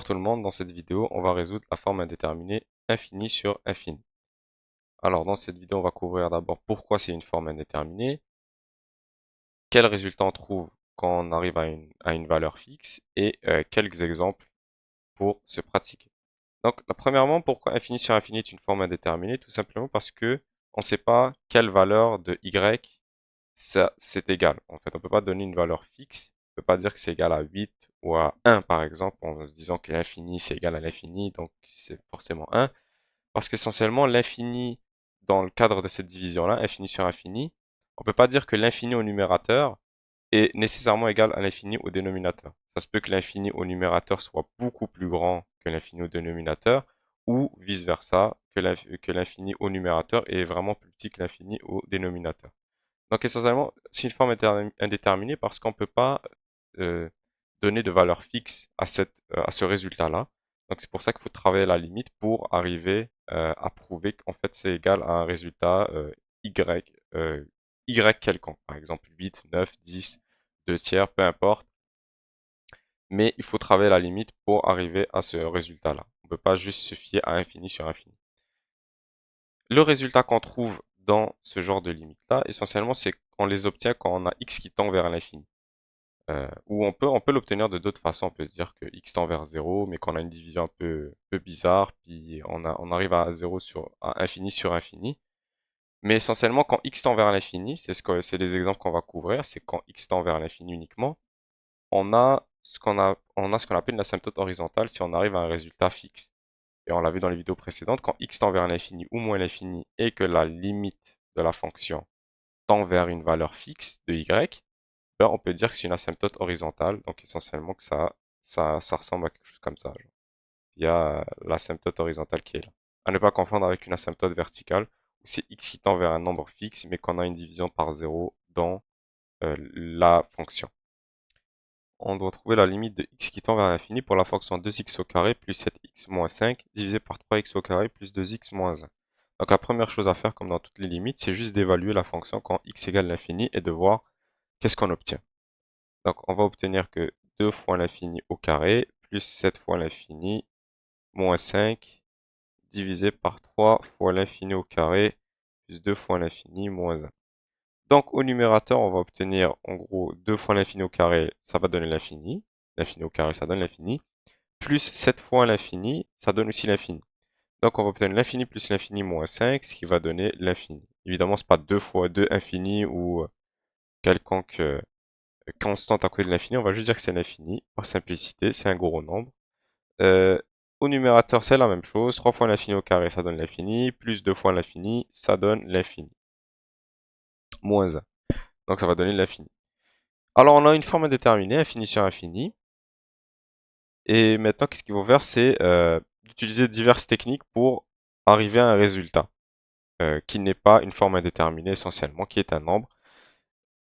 Bonjour tout le monde, dans cette vidéo, on va résoudre la forme indéterminée infini sur infini. Alors dans cette vidéo, on va couvrir d'abord pourquoi c'est une forme indéterminée, quel résultat on trouve quand on arrive à une valeur fixe et quelques exemples pour se pratiquer. Donc premièrement, pourquoi infini sur infini est une forme indéterminée? Tout simplement parce que on ne sait pas quelle valeur de y ça c'est égal. En fait, on peut pas donner une valeur fixe. On peut pas dire que c'est égal à 8 ou à 1 par exemple, en se disant que l'infini c'est égal à l'infini, donc c'est forcément 1. Parce qu'essentiellement, l'infini, dans le cadre de cette division-là, infini sur infini, on peut pas dire que l'infini au numérateur est nécessairement égal à l'infini au dénominateur. Ça se peut que l'infini au numérateur soit beaucoup plus grand que l'infini au dénominateur, ou vice-versa, que l'infini au numérateur est vraiment plus petit que l'infini au dénominateur. Donc essentiellement, c'est une forme indéterminée parce qu'on ne peut pas euh, donner de valeur fixe à ce résultat-là. Donc c'est pour ça qu'il faut travailler la limite pour arriver à prouver qu'en fait c'est égal à un résultat y, y quelconque. Par exemple 8, 9, 10, 2 tiers, peu importe. Mais il faut travailler la limite pour arriver à ce résultat-là. On ne peut pas juste se fier à infini sur infini. Le résultat qu'on trouve dans ce genre de limite-là, essentiellement, c'est qu'on les obtient quand on a x qui tend vers l'infini. Ou on peut l'obtenir de d'autres façons. On peut se dire que x tend vers 0, mais qu'on a une division peu bizarre, puis on arrive à 0 à infini sur infini. Mais essentiellement, quand x tend vers l'infini, c'est les exemples qu'on va couvrir, c'est quand x tend vers l'infini uniquement, on a ce qu'on appelle une asymptote horizontale si on arrive à un résultat fixe. Et on l'a vu dans les vidéos précédentes, quand x tend vers l'infini ou moins l'infini et que la limite de la fonction tend vers une valeur fixe de y, ben on peut dire que c'est une asymptote horizontale, donc essentiellement que ça ressemble à quelque chose comme ça. Genre. Il y a l'asymptote horizontale qui est là. À ne pas confondre avec une asymptote verticale, où c'est x qui tend vers un nombre fixe, mais qu'on a une division par 0 dans la fonction. On doit trouver la limite de x qui tend vers l'infini pour la fonction 2x au carré plus 7x moins 5 divisé par 3x au carré plus 2x moins 1. Donc la première chose à faire, comme dans toutes les limites, c'est juste d'évaluer la fonction quand x égale l'infini et de voir qu'est-ce qu'on obtient. Donc on va obtenir que 2 fois l'infini au carré plus 7 fois l'infini moins 5 divisé par 3 fois l'infini au carré plus 2 fois l'infini moins 1. Donc au numérateur, on va obtenir en gros 2 fois l'infini au carré, ça va donner l'infini. L'infini au carré, ça donne l'infini. Plus 7 fois l'infini, ça donne aussi l'infini. Donc on va obtenir l'infini plus l'infini moins 5, ce qui va donner l'infini. Évidemment, c'est pas 2 fois 2 infini ou quelconque constante à côté de l'infini, on va juste dire que c'est l'infini, par simplicité, c'est un gros nombre. Euh, Au numérateur, c'est la même chose, 3 fois l'infini au carré, ça donne l'infini, plus 2 fois l'infini, ça donne l'infini. Moins 1. Donc ça va donner l'infini. Alors on a une forme indéterminée, infini sur infini. Et maintenant, qu'est-ce qu'il faut faire? C'est d'utiliser diverses techniques pour arriver à un résultat qui n'est pas une forme indéterminée essentiellement, qui est un nombre.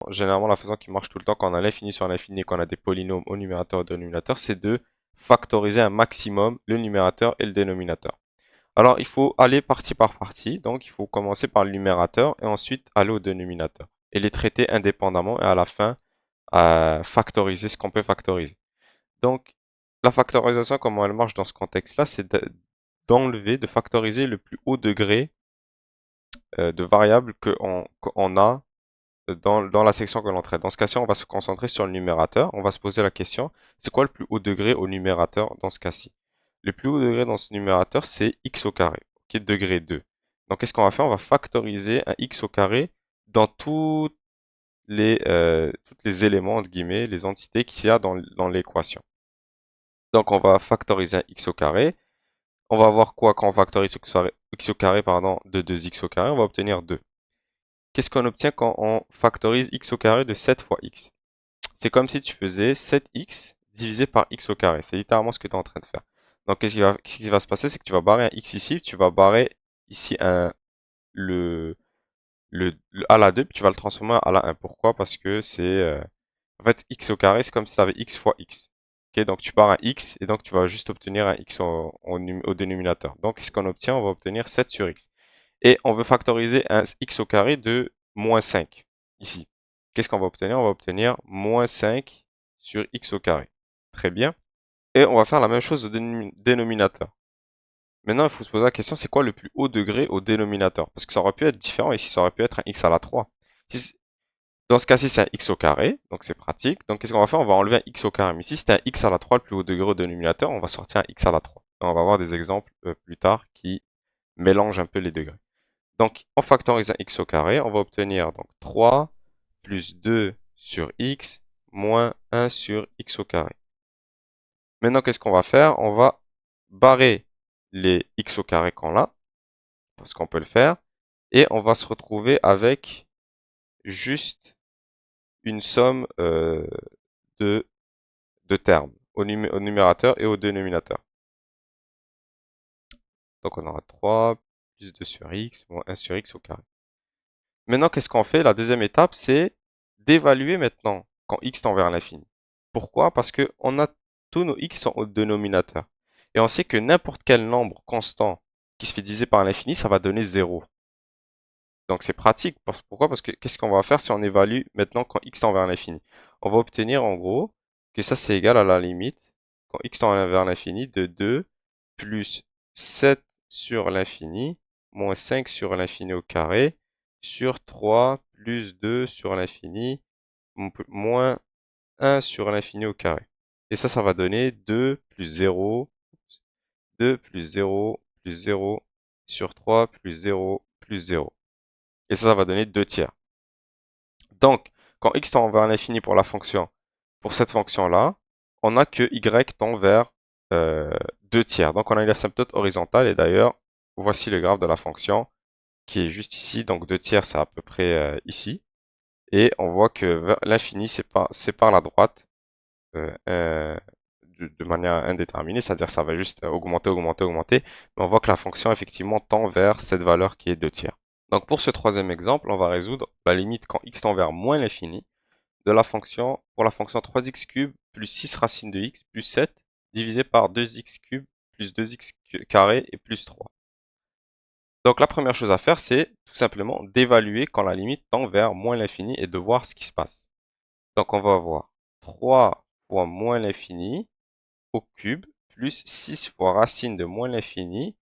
Généralement, la façon qui marche tout le temps quand on a l'infini sur l'infini et qu'on a des polynômes au numérateur et au dénominateur, c'est de factoriser un maximum le numérateur et le dénominateur. Alors, il faut aller partie par partie. Donc, il faut commencer par le numérateur et ensuite aller au dénominateur. Et les traiter indépendamment et à la fin, factoriser ce qu'on peut factoriser. Donc, la factorisation, comment elle marche dans ce contexte-là, c'est d'enlever, de factoriser le plus haut degré de variables qu'on a dans la section que l'on traite. Dans ce cas-ci, on va se concentrer sur le numérateur. On va se poser la question, c'est quoi le plus haut degré au numérateur dans ce cas-ci? Le plus haut degré dans ce numérateur, c'est x au carré, qui est degré 2. Donc, qu'est-ce qu'on va faire? On va factoriser un x au carré dans toutes les éléments, entre guillemets, les entités qu'il y a dans l'équation. Donc, on va factoriser un x au carré. On va voir quoi quand on factorise x au carré pardon, de 2x au carré? On va obtenir 2. Qu'est-ce qu'on obtient quand on factorise x au carré de 7 fois x? C'est comme si tu faisais 7x divisé par x au carré. C'est littéralement ce que tu es en train de faire. Donc, qu'est-ce qui va se passer? C'est que tu vas barrer un x ici, tu vas barrer ici le, le à la 2, puis tu vas le transformer à la 1. Pourquoi? Parce que en fait, x au carré, c'est comme si tu avais x fois x. Ok, donc tu pars un x, et donc tu vas juste obtenir un x au dénominateur. Donc, qu'est-ce qu'on obtient? On va obtenir 7 sur x. Et on veut factoriser un x au carré de moins 5, ici. Qu'est-ce qu'on va obtenir? On va obtenir moins 5 sur x au carré. Très bien. Et on va faire la même chose au dénominateur. Maintenant, il faut se poser la question, c'est quoi le plus haut degré au dénominateur? Parce que ça aurait pu être différent ici, ça aurait pu être un x à la 3. Dans ce cas-ci, c'est un x au carré, donc c'est pratique. Donc qu'est-ce qu'on va faire? On va enlever un x au carré. Mais si c'était un x à la 3, le plus haut degré au dénominateur, on va sortir un x à la 3. Et on va voir des exemples plus tard qui mélangent un peu les degrés. Donc en factorisant x au carré, on va obtenir donc 3 plus 2 sur x moins 1 sur x au carré. Maintenant, qu'est-ce qu'on va faire? On va barrer les x au carré qu'on a, parce qu'on peut le faire, et on va se retrouver avec juste une somme de, de termes au numérateur et au dénominateur. Donc on aura 3 plus 2 sur x moins 1 sur x au carré. Maintenant, qu'est-ce qu'on fait? La deuxième étape, c'est d'évaluer maintenant quand x tend vers l'infini. Pourquoi? Parce que on a tous nos x sont au dénominateur. Et on sait que n'importe quel nombre constant qui se fait diviser par l'infini, ça va donner 0. Donc c'est pratique. Pourquoi? Parce que qu'est-ce qu'on va faire si on évalue maintenant quand x tend vers l'infini? On va obtenir en gros que ça c'est égal à la limite, quand x tend vers l'infini, de 2 plus 7 sur l'infini moins 5 sur l'infini au carré sur 3 plus 2 sur l'infini moins 1 sur l'infini au carré. Et ça va donner 2 plus 0, 2 plus 0 plus 0 sur 3 plus 0 plus 0. Et ça va donner 2 tiers. Donc, quand x tend vers l'infini pour la fonction, pour cette fonction-là, on a que y tend vers 2 tiers. Donc, on a une asymptote horizontale. Et d'ailleurs, voici le graphe de la fonction qui est juste ici. Donc, 2 tiers, c'est à peu près ici. Et on voit que vers l'infini, c'est par la droite de manière indéterminée. C'est-à-dire que ça va juste augmenter, augmenter, augmenter. Mais on voit que la fonction, effectivement, tend vers cette valeur qui est 2 tiers. Donc pour ce troisième exemple, on va résoudre la limite quand x tend vers moins l'infini de la fonction pour la fonction 3x cube plus 6 racine de x plus 7 divisé par 2x cube plus 2x carré et plus 3. Donc la première chose à faire, c'est tout simplement d'évaluer quand la limite tend vers moins l'infini et de voir ce qui se passe. Donc on va avoir 3 fois moins l'infini au cube plus 6 fois racine de moins l'infini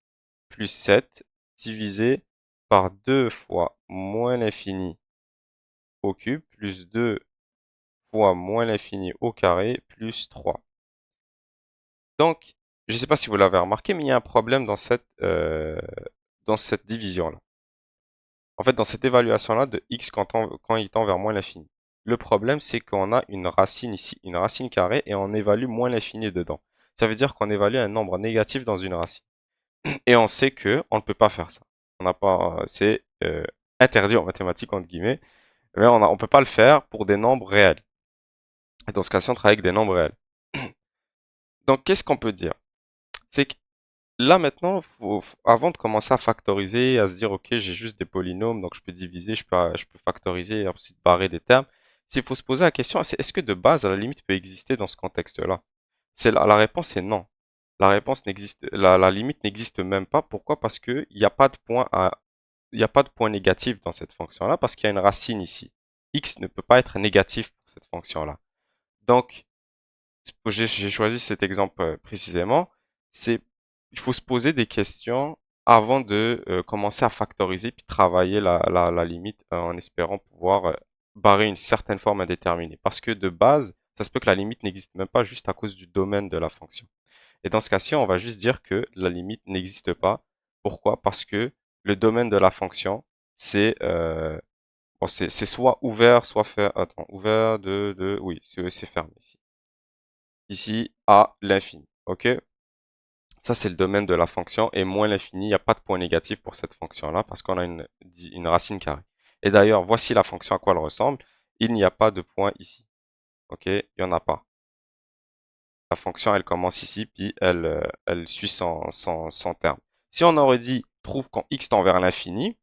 plus 7 divisé par 2 fois moins l'infini au cube plus 2 fois moins l'infini au carré plus 3. Donc, je ne sais pas si vous l'avez remarqué, mais il y a un problème dans cette division-là. En fait, dans cette évaluation-là de x quand il tend vers moins l'infini. Le problème, c'est qu'on a une racine ici, une racine carrée, et on évalue moins l'infini dedans. Ça veut dire qu'on évalue un nombre négatif dans une racine. Et on sait que on ne peut pas faire ça. On n'a pas, c'est interdit en mathématiques entre guillemets, mais on peut pas le faire pour des nombres réels. Et dans ce cas-ci, on travaille avec des nombres réels. Donc, qu'est-ce qu'on peut dire? C'est que là maintenant, avant de commencer à factoriser, à se dire ok, j'ai juste des polynômes, donc je peux diviser, je peux factoriser et ensuite barrer des termes. Il faut se poser la question, c'est est-ce que de base, la limite peut exister dans ce contexte-là? La réponse est non. La réponse n'existe, la limite n'existe même pas. Pourquoi? Parce que il n'y a pas de point il n'y a pas de point négatif dans cette fonction-là parce qu'il y a une racine ici. X ne peut pas être négatif pour cette fonction-là. Donc, j'ai choisi cet exemple précisément. C'est, il faut se poser des questions avant de commencer à factoriser puis travailler la limite en espérant pouvoir barrer une certaine forme indéterminée. Parce que de base, ça se peut que la limite n'existe même pas juste à cause du domaine de la fonction. Et dans ce cas-ci, on va juste dire que la limite n'existe pas. Pourquoi? Parce que le domaine de la fonction, c'est bon, c'est soit ouvert, soit fermé. Attends, ouvert oui, c'est fermé ici. Ici, à l'infini. OK? Ça, c'est le domaine de la fonction. Et moins l'infini, il n'y a pas de point négatif pour cette fonction-là parce qu'on a une racine carrée. Et d'ailleurs, voici la fonction à quoi elle ressemble. Il n'y a pas de point ici. OK? Il n'y en a pas. La fonction, elle commence ici, puis elle suit son terme. Si on aurait dit trouve quand x tend vers l'infini,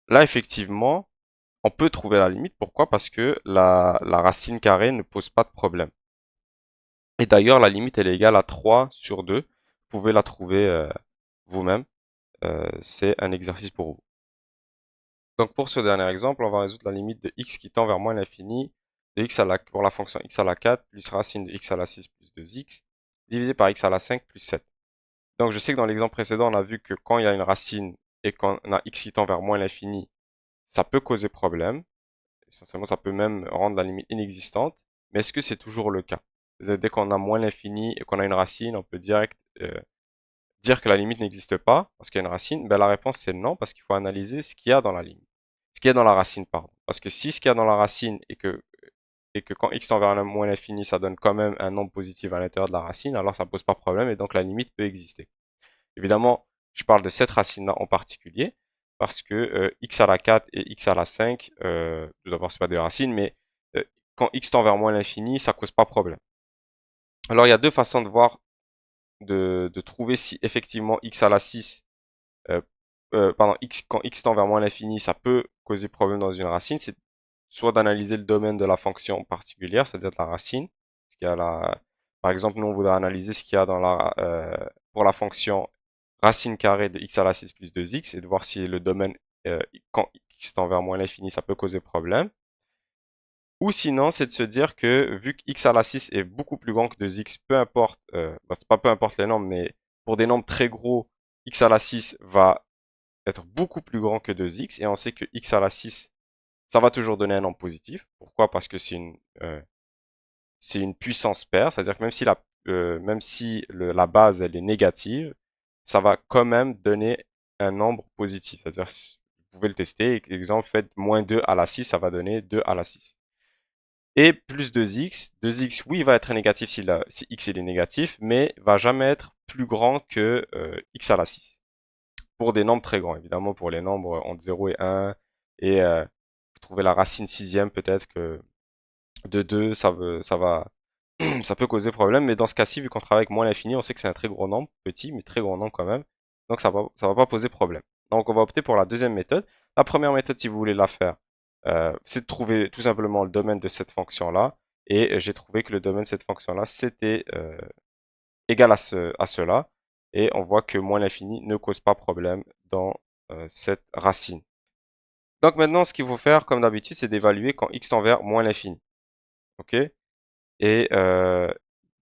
là, effectivement, on peut trouver la limite. Pourquoi? Parce que la racine carrée ne pose pas de problème. Et d'ailleurs, la limite, elle est égale à 3 sur 2. Vous pouvez la trouver vous-même. C'est un exercice pour vous. Donc pour ce dernier exemple, on va résoudre la limite de x qui tend vers moins l'infini pour la fonction x à la 4 plus racine de x à la 6 plus 2x divisé par x à la 5 plus 7. Donc je sais que dans l'exemple précédent, on a vu que quand il y a une racine et qu'on a x qui tend vers moins l'infini, ça peut causer problème. Essentiellement, ça peut même rendre la limite inexistante. Mais est-ce que c'est toujours le cas? Dès qu'on a moins l'infini et qu'on a une racine, on peut direct dire que la limite n'existe pas parce qu'il y a une racine. Ben, la réponse c'est non parce qu'il faut analyser ce qu'il y a dans la limite. Ce qu'il y a dans la racine, pardon. Parce que si ce qu'il y a dans la racine et que quand x tend vers moins l'infini, ça donne quand même un nombre positif à l'intérieur de la racine, alors ça pose pas de problème et donc la limite peut exister. Évidemment, je parle de cette racine-là en particulier, parce que x à la 4 et x à la 5, tout d'abord, c'est pas des racines, mais quand x tend vers moins l'infini, ça cause pas problème. Alors, il y a deux façons de voir, de trouver si effectivement x à la 6, pardon, quand x tend vers moins l'infini, ça peut causer problème dans une racine. C'est soit d'analyser le domaine de la fonction particulière, c'est-à-dire de la racine. Ce qu'il y a là, par exemple, nous, on voudrait analyser ce qu'il y a dans pour la fonction racine carrée de x à la 6 plus 2x et de voir si le domaine, quand x tend vers moins l'infini, ça peut causer problème. Ou sinon, c'est de se dire que vu que x à la 6 est beaucoup plus grand que 2x, peu importe, c'est pas peu importe les nombres, mais pour des nombres très gros, x à la 6 va être beaucoup plus grand que 2x, et on sait que x à la 6, ça va toujours donner un nombre positif. Pourquoi? Parce que c'est une puissance paire, c'est-à-dire que même si la base elle est négative, ça va quand même donner un nombre positif. C'est-à-dire, vous pouvez le tester. Exemple, faites moins 2 à la 6, ça va donner 2 à la 6. Et plus 2x, 2x, oui, va être négatif si x il est négatif, mais va jamais être plus grand que x à la 6. Pour des nombres très grands, évidemment, pour les nombres entre 0 et 1, et vous trouvez la racine sixième peut-être que de 2, ça peut causer problème, mais dans ce cas-ci, vu qu'on travaille avec moins l'infini, on sait que c'est un très gros nombre, petit, mais très gros nombre quand même. Donc ça va pas poser problème. Donc on va opter pour la deuxième méthode. La première méthode, si vous voulez la faire, c'est de trouver tout simplement le domaine de cette fonction-là. Et j'ai trouvé que le domaine de cette fonction-là, c'était égal à cela. Et on voit que moins l'infini ne cause pas problème dans cette racine. Donc maintenant, ce qu'il faut faire, comme d'habitude, c'est d'évaluer quand x tend vers moins l'infini. Ok? Et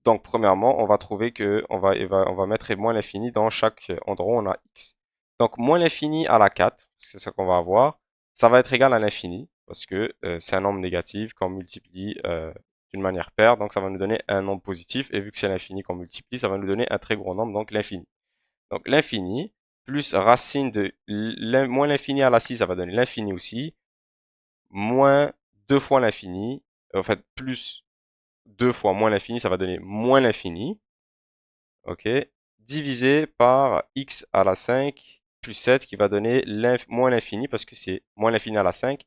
donc, premièrement, on va trouver que on va mettre moins l'infini dans chaque endroit où on a x. Donc, moins l'infini à la 4, c'est ça qu'on va avoir, ça va être égal à l'infini, parce que c'est un nombre négatif qu'on multiplie d'une manière paire, donc ça va nous donner un nombre positif, et vu que c'est l'infini qu'on multiplie, ça va nous donner un très gros nombre, donc l'infini. Donc, l'infini, plus racine de moins l'infini à la 6, ça va donner l'infini aussi, moins 2 fois l'infini, en fait, plus 2 fois moins l'infini, ça va donner moins l'infini. Ok. Divisé par x à la 5 plus 7 qui va donner moins l'infini parce que c'est moins l'infini à la 5.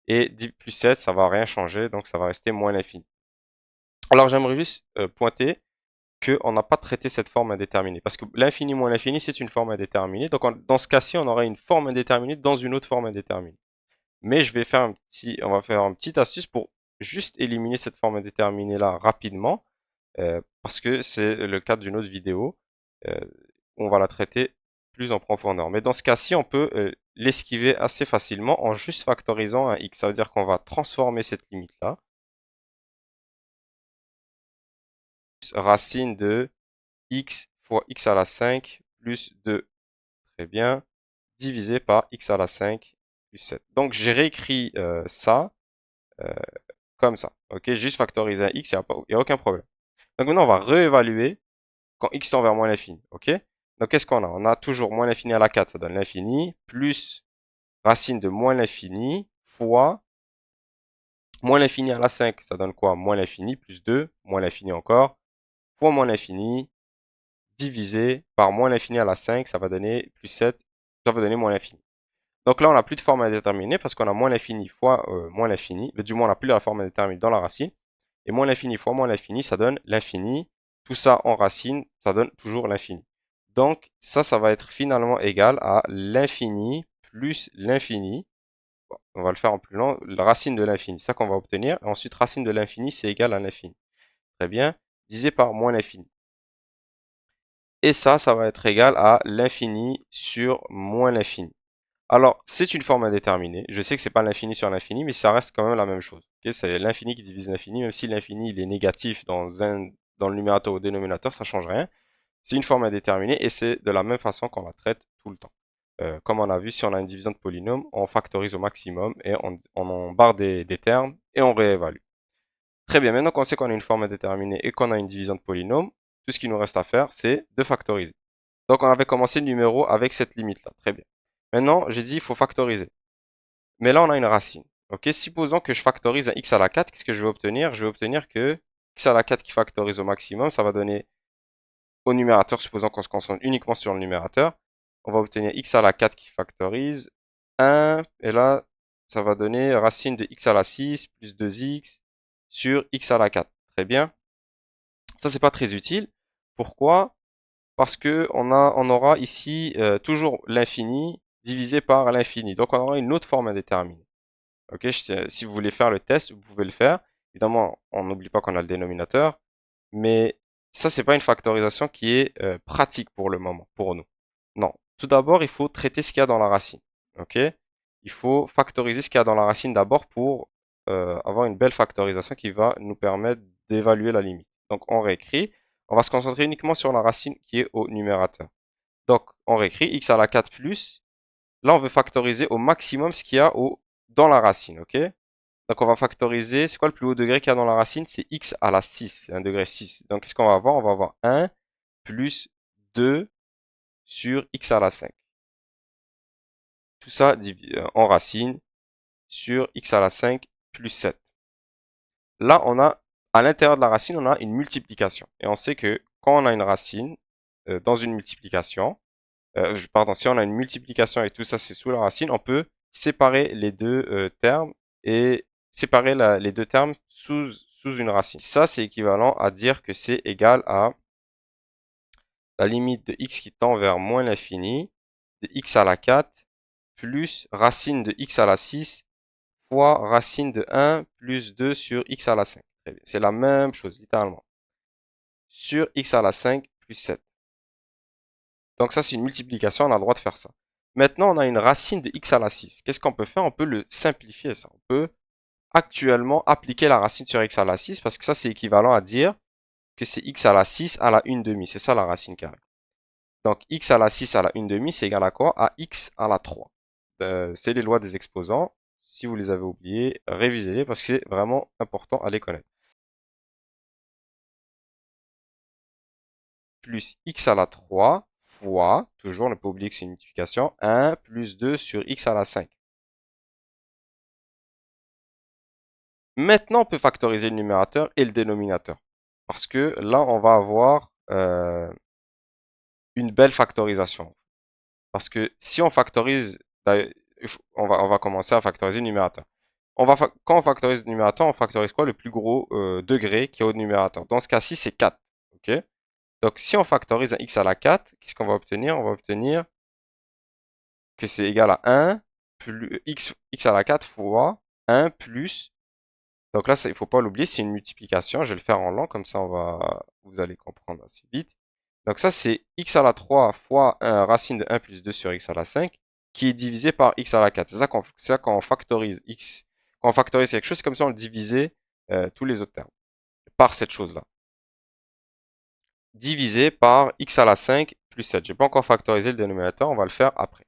Et plus 7, ça va rien changer, donc ça va rester moins l'infini. Alors j'aimerais juste pointer qu'on n'a pas traité cette forme indéterminée. Parce que l'infini moins l'infini, c'est une forme indéterminée. Donc dans ce cas-ci, on aurait une forme indéterminée dans une autre forme indéterminée. Mais on va faire une petite astuce pour juste éliminer cette forme indéterminée là rapidement. Parce que c'est le cadre d'une autre vidéo euh, où on va la traiter plus en profondeur. Mais dans ce cas-ci, on peut l'esquiver assez facilement en juste factorisant un x. Ça veut dire qu'on va transformer cette limite-là. Racine de x fois x à la 5 plus 2. Très bien. Divisé par x à la 5 plus 7. Donc j'ai réécrit ça euh, comme ça. Ok, juste factoriser un x, il n'y a aucun problème. Donc maintenant, on va réévaluer quand x tend vers moins l'infini, ok? Donc qu'est-ce qu'on a? On a toujours moins l'infini à la 4, ça donne l'infini, plus racine de moins l'infini, fois moins l'infini à la 5, ça donne quoi? Moins l'infini, plus 2, moins l'infini encore, fois moins l'infini, divisé par moins l'infini à la 5, ça va donner plus 7, ça va donner moins l'infini. Donc là, on n'a plus de forme indéterminée parce qu'on a moins l'infini fois moins l'infini, mais du moins on n'a plus la forme indéterminée dans la racine. Et moins l'infini fois moins l'infini, ça donne l'infini. Tout ça en racine, ça donne toujours l'infini. Donc ça va être finalement égal à l'infini plus l'infini. Bon, on va le faire en plus lent, la racine de l'infini, c'est ça qu'on va obtenir. Et ensuite, racine de l'infini, c'est égal à l'infini. Très bien, divisé par moins l'infini. Et ça va être égal à l'infini sur moins l'infini. Alors, c'est une forme indéterminée. Je sais que c'est pas l'infini sur l'infini, mais ça reste quand même la même chose. Ok, c'est l'infini qui divise l'infini, même si l'infini il est négatif dans le numérateur ou dénominateur, ça change rien. C'est une forme indéterminée et c'est de la même façon qu'on la traite tout le temps. Comme on a vu, si on a une division de polynôme, on factorise au maximum et on en barre des termes et on réévalue. Très bien, maintenant qu'on sait qu'on a une forme indéterminée et qu'on a une division de polynôme, tout ce qu'il nous reste à faire, c'est de factoriser. Donc on avait commencé le numéro avec cette limite-là. Très bien. Maintenant, j'ai dit il faut factoriser. Mais là, on a une racine. Ok, supposons que je factorise un x à la 4, qu'est-ce que je vais obtenir? Je vais obtenir que x à la 4 qui factorise au maximum, ça va donner au numérateur, supposons qu'on se concentre uniquement sur le numérateur, on va obtenir x à la 4 qui factorise 1, et là, ça va donner racine de x à la 6 plus 2x sur x à la 4. Très bien. Ça, c'est pas très utile. Pourquoi? Parce que on aura ici toujours l'infini divisé par l'infini. Donc, on aura une autre forme indéterminée. Ok, si vous voulez faire le test, vous pouvez le faire. Évidemment, on n'oublie pas qu'on a le dénominateur, mais ça, c'est pas une factorisation qui est pratique pour le moment, pour nous. Non. Tout d'abord, il faut traiter ce qu'il y a dans la racine. Ok? Il faut factoriser ce qu'il y a dans la racine d'abord pour avoir une belle factorisation qui va nous permettre d'évaluer la limite. Donc, on réécrit. On va se concentrer uniquement sur la racine qui est au numérateur. Donc, on réécrit x à la 4 plus. Là, on veut factoriser au maximum ce qu'il y a dans la racine. Ok? Donc, on va factoriser. C'est quoi le plus haut degré qu'il y a dans la racine? C'est x à la 6. C'est un degré 6. Donc, qu'est-ce qu'on va avoir? On va avoir 1 plus 2 sur x à la 5. Tout ça en racine sur x à la 5 plus 7. Là, à l'intérieur de la racine, on a une multiplication. Et on sait que quand on a une racine dans une multiplication, pardon, si on a une multiplication et tout ça, c'est sous la racine, on peut séparer les deux termes et séparer les deux termes sous une racine. Ça, c'est équivalent à dire que c'est égal à la limite de x qui tend vers moins l'infini de x à la 4 plus racine de x à la 6 fois racine de 1 plus 2 sur x à la 5. C'est la même chose, littéralement. Sur x à la 5 plus 7. Donc ça, c'est une multiplication, on a le droit de faire ça. Maintenant, on a une racine de x à la 6. Qu'est-ce qu'on peut faire? On peut le simplifier, ça. On peut actuellement appliquer la racine sur x à la 6 parce que ça, c'est équivalent à dire que c'est x à la 6 à la 1 demi. C'est ça la racine carrée. Donc x à la 6 à la 1 demi, c'est égal à quoi? À x à la 3. C'est les lois des exposants. Si vous les avez oubliés, révisez-les parce que c'est vraiment important à les connaître. Plus x à la 3 fois, toujours ne pas oublier que c'est une multiplication, 1 plus 2 sur x à la 5. Maintenant, on peut factoriser le numérateur et le dénominateur. Parce que là, on va avoir une belle factorisation. Parce que si on factorise, on va commencer à factoriser le numérateur. Quand on factorise le numérateur, on factorise quoi? Le plus gros degré qui est au numérateur. Dans ce cas-ci, c'est 4. Ok? Donc, si on factorise un x à la 4, qu'est-ce qu'on va obtenir? On va obtenir que c'est égal à 1 plus x à la 4 fois 1 plus. Donc là, il ne faut pas l'oublier, c'est une multiplication. Je vais le faire en lent, comme ça vous allez comprendre assez vite. Donc ça, c'est x à la 3 fois 1 racine de 1 plus 2 sur x à la 5 qui est divisé par x à la 4. C'est ça quand on factorise x. Quand on factorise quelque chose, c'est comme si on le divisait tous les autres termes par cette chose-là. Divisé par x à la 5 plus 7. Je n'ai pas encore factorisé le dénominateur, on va le faire après.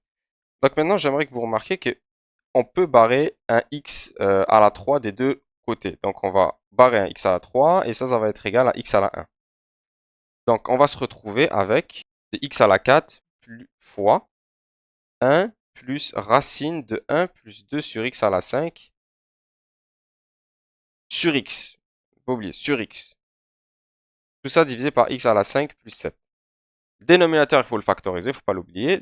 Donc maintenant, j'aimerais que vous remarquiez qu'on peut barrer un x à la 3 des deux côtés. Donc on va barrer un x à la 3 et ça va être égal à x à la 1. Donc on va se retrouver avec x à la 4 fois 1 plus racine de 1 plus 2 sur x à la 5 sur x. Pas oublier, sur x. Tout ça divisé par x à la 5 plus 7. Le dénominateur, il faut le factoriser, il ne faut pas l'oublier.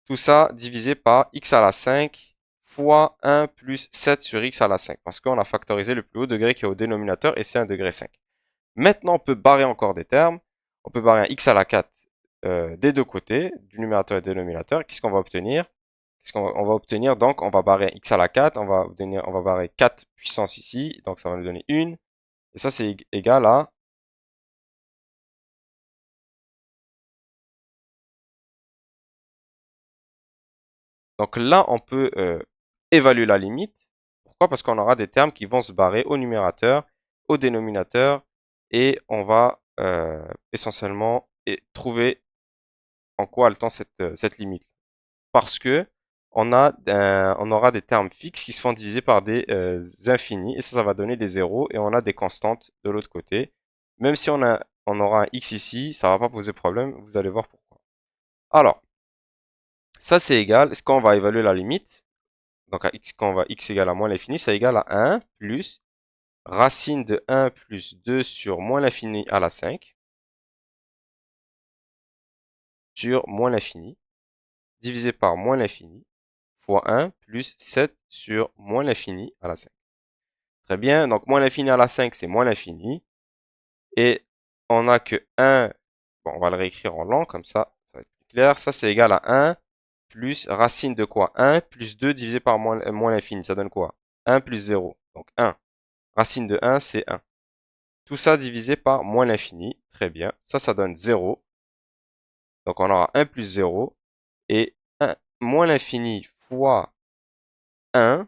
Tout ça divisé par x à la 5 fois 1 plus 7 sur x à la 5. Parce qu'on a factorisé le plus haut degré qui est au dénominateur et c'est un degré 5. Maintenant, on peut barrer encore des termes. On peut barrer un x à la 4 des deux côtés, du numérateur et du dénominateur. Qu'est-ce qu'on va obtenir? On va obtenir? Donc, on va barrer un x à la 4. On va barrer 4 puissance ici. Donc, ça va nous donner 1. Et ça, c'est égal à Donc là, on peut évaluer la limite. Pourquoi? Parce qu'on aura des termes qui vont se barrer au numérateur, au dénominateur, et on va essentiellement trouver en quoi elle tend cette limite. Parce que on aura des termes fixes qui se font diviser par des infinis, et ça va donner des zéros, et on a des constantes de l'autre côté. Même si on aura un x ici, ça va pas poser problème, vous allez voir pourquoi. Alors, ça c'est égal, est-ce qu'on va évaluer la limite? Donc à x, quand on va x égale à moins l'infini, ça égale à 1 plus racine de 1 plus 2 sur moins l'infini à la 5 sur moins l'infini divisé par moins l'infini fois 1 plus 7 sur moins l'infini à la 5. Très bien, donc moins l'infini à la 5, c'est moins l'infini. Et on n'a que 1, bon, on va le réécrire en long, comme ça va être plus clair. Ça, c'est égal à 1 plus racine de quoi? 1 plus 2 divisé par moins l'infini, ça donne quoi? 1 plus 0, donc 1. Racine de 1, c'est 1. Tout ça divisé par moins l'infini, très bien. Ça donne 0. Donc on aura 1 plus 0 et 1 moins l'infini fois 1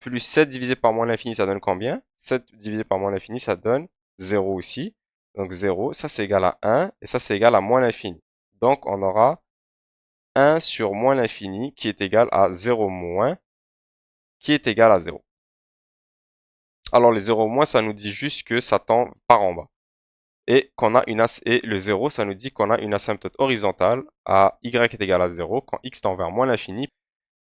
plus 7 divisé par moins l'infini, ça donne combien? 7 divisé par moins l'infini, ça donne 0 aussi. Donc 0, ça c'est égal à 1 et ça c'est égal à moins l'infini. Donc on aura 1 sur moins l'infini qui est égal à 0 moins qui est égal à 0. Alors les 0 moins, ça nous dit juste que ça tend par en bas. Et le 0, ça nous dit qu'on a une asymptote horizontale à y est égal à 0 quand x tend vers moins l'infini.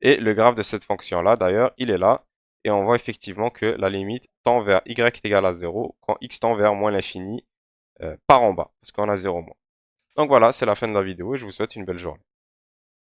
Et le graphe de cette fonction-là, d'ailleurs, il est là. Et on voit effectivement que la limite tend vers y est égal à 0 quand x tend vers moins l'infini par en bas, parce qu'on a 0 moins. Donc voilà, c'est la fin de la vidéo et je vous souhaite une belle journée.